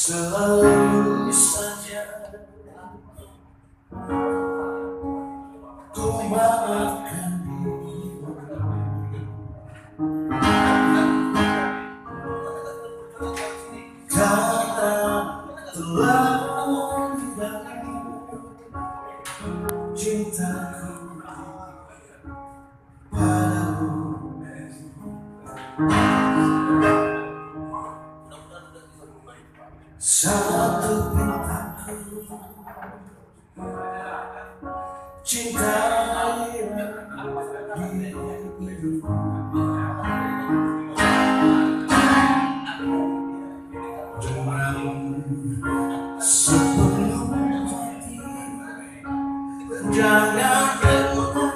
Selalu saja ku maafkan dirimu, karena telah mengganggu cintaku padamu. Satu pintaku, cintailah diriku, dengan sepenuh hati. Jangan pernah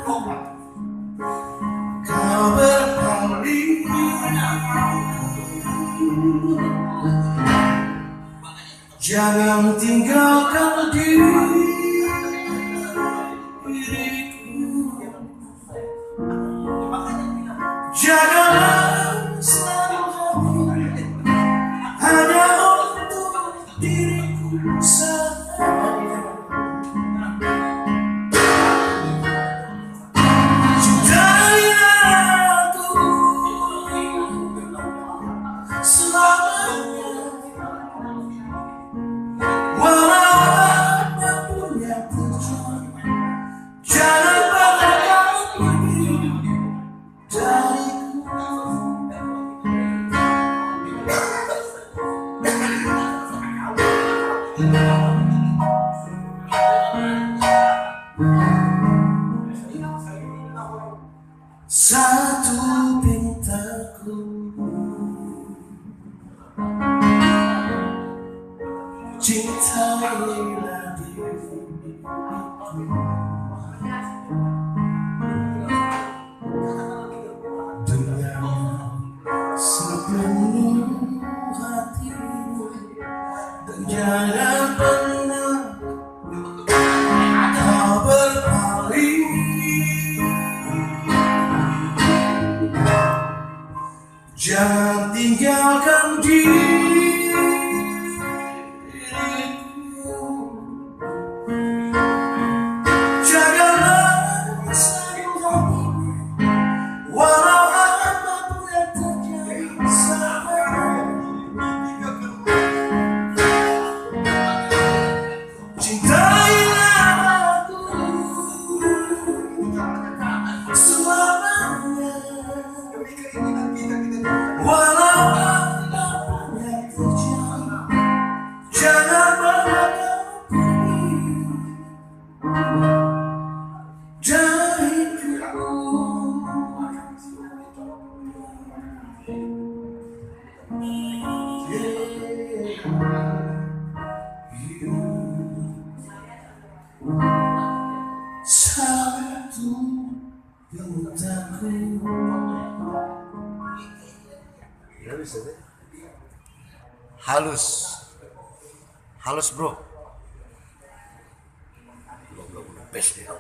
kau berpaling, jangan tinggalkan diriku. Janganlah selalu hanya untuk diriku saja. Cintailah aku selamanya, walau apapun yang terjadi. Jangan pernah kau pergi dariku. Satu pintaku, cintailah diriku, dengan sepenuh hatimu. Jangan pernah kau berpaling, jangan tinggalkan diriku. Janganlah selalu walau apapun yang terjadi sama. Cintailah aku selamanya, walau apapun yang terjadi. Jangan pernah kau pergi dariku. Satu pintaku. Halus, halus bro. Belum best ya.